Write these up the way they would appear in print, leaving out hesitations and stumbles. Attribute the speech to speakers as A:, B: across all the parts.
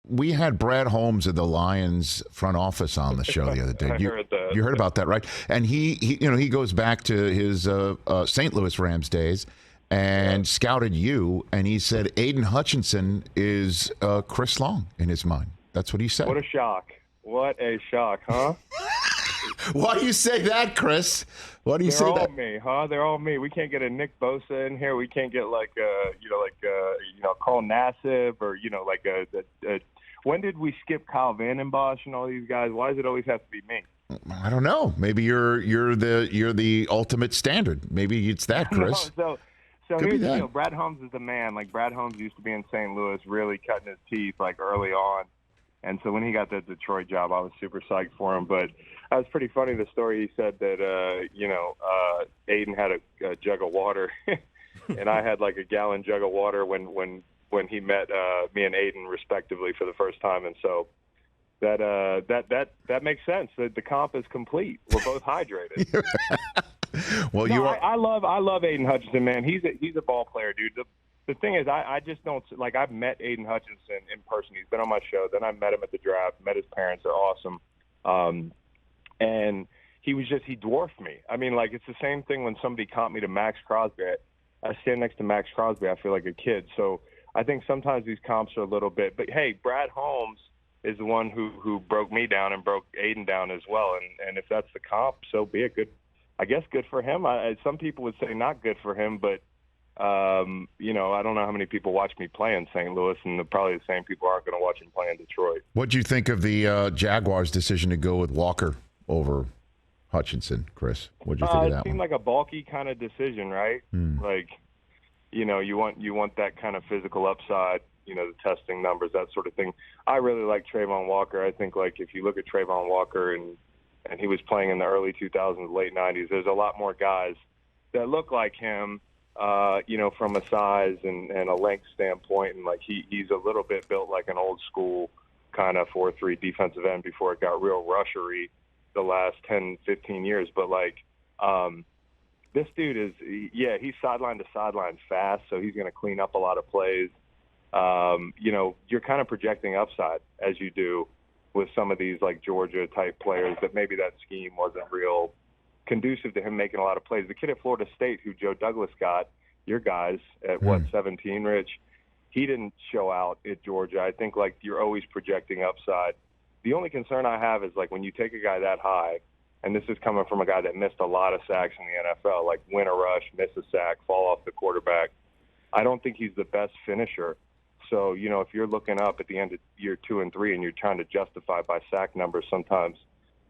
A: We had Brad Holmes of the Lions front office on the show the other day. You heard about that, right? And he goes back to his St. Louis Rams days and scouted you, and he said Aidan Hutchinson is Chris Long in his mind. That's what he said.
B: What a shock. What a shock, huh?
A: Why do you say that, Chris? Why do you say that?
B: They're all me, huh? They're all me. We can't get a Nick Bosa in here. We can't get Carl Nassib or when did we skip Kyle Vandenbosch and all these guys? Why does it always have to be me?
A: I don't know. Maybe you're the ultimate standard. Maybe it's that, Chris.
B: So here's the deal. Brad Holmes is the man. Like, Brad Holmes used to be in St. Louis, really cutting his teeth like early on. And so when he got the Detroit job, I was super psyched for him. But that was pretty funny, the story he said that, Aidan had a jug of water, and I had like a gallon jug of water when he met me and Aidan respectively for the first time. And so that makes sense. The comp is complete. We're both hydrated.
A: Well,
B: I love Aidan Hutchinson, man. He's a ball player, dude. The thing is, I just don't – like, I've met Aidan Hutchinson in person. He's been on my show. Then I met him at the draft, met his parents. They're awesome. And he dwarfed me. I mean, like, it's the same thing when somebody comped me to Max Crosby. I stand next to Max Crosby. I feel like a kid. So I think sometimes these comps are a little bit – but, hey, Brad Holmes is the one who broke me down and broke Aidan down as well. And if that's the comp, so be it. Good. I guess good for him. Some people would say not good for him, but – I don't know how many people watch me play in St. Louis, and probably the same people aren't going to watch him play in Detroit.
A: What do you think of the Jaguars' decision to go with Walker over Hutchinson, Chris? What do you think of that?
B: It seemed like a bulky kind of decision, right? Like, you want that kind of physical upside, the testing numbers, that sort of thing. I really like Trayvon Walker. I think, like, if you look at Trayvon Walker and he was playing in the early 2000s, late 90s, there's a lot more guys that look like him. From a size and a length standpoint, and like he's a little bit built like an old school kind of 4-3 defensive end before it got real rushery the last 10, 15 years. But like, this dude he's sideline to sideline fast, so he's going to clean up a lot of plays. You're kind of projecting upside as you do with some of these like Georgia type players that maybe that scheme wasn't real conducive to him making a lot of plays. The kid at Florida State who Joe Douglas got, your guys at 17, Rich, he didn't show out at Georgia. I think like you're always projecting upside. The only concern I have is like when you take a guy that high, and this is coming from a guy that missed a lot of sacks in the NFL, like win a rush, miss a sack, fall off the quarterback. I don't think he's the best finisher. So, if you're looking up at the end of year 2 and 3 and you're trying to justify by sack numbers, sometimes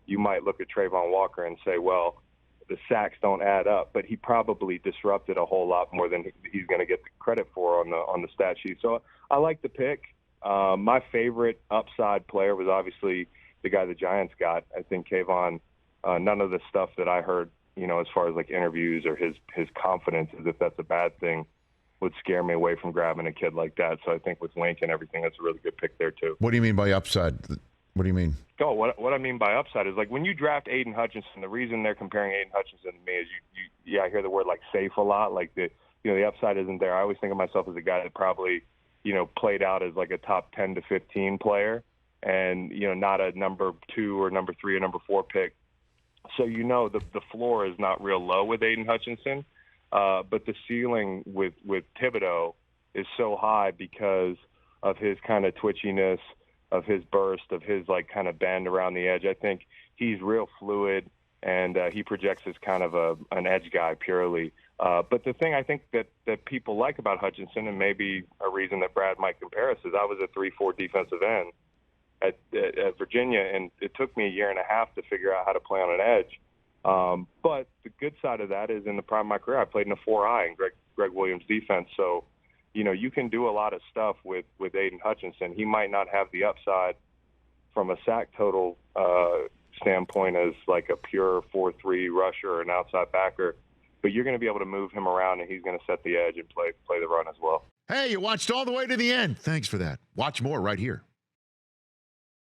B: you might look at Trayvon Walker and say, well, the sacks don't add up, but he probably disrupted a whole lot more than he's going to get the credit for on the stat sheet. So I like the pick. My favorite upside player was obviously the guy the Giants got. I think Kayvon, none of the stuff that I heard, as far as like interviews or his confidence, as if that's a bad thing, would scare me away from grabbing a kid like that. So I think with Link and everything, that's a really good pick there too.
A: What do you mean by upside? What do you mean?
B: Oh, what I mean by upside is like when you draft Aidan Hutchinson, the reason they're comparing Aidan Hutchinson to me is I hear the word like safe a lot. Like the upside isn't there. I always think of myself as a guy that probably, played out as like a top 10 to 15 player and, not a number 2 or number 3 or number 4 pick. So, the floor is not real low with Aidan Hutchinson. But the ceiling with Thibodeau is so high because of his kind of twitchiness, of his burst, of his like kind of bend around the edge. I think he's real fluid, and he projects as kind of an edge guy purely. But the thing I think that people like about Hutchinson, and maybe a reason that Brad might compare us, is I was a 3-4 defensive end at Virginia, and it took me a year and a half to figure out how to play on an edge. But the good side of that is in the prime of my career, I played in a 4-eye in Greg Williams' defense. So, you can do a lot of stuff with Aidan Hutchinson. He might not have the upside from a sack total standpoint as like a pure 4-3 rusher or an outside backer, but you're going to be able to move him around, and he's going to set the edge and play the run as well.
A: Hey, you watched all the way to the end. Thanks for that. Watch more right here.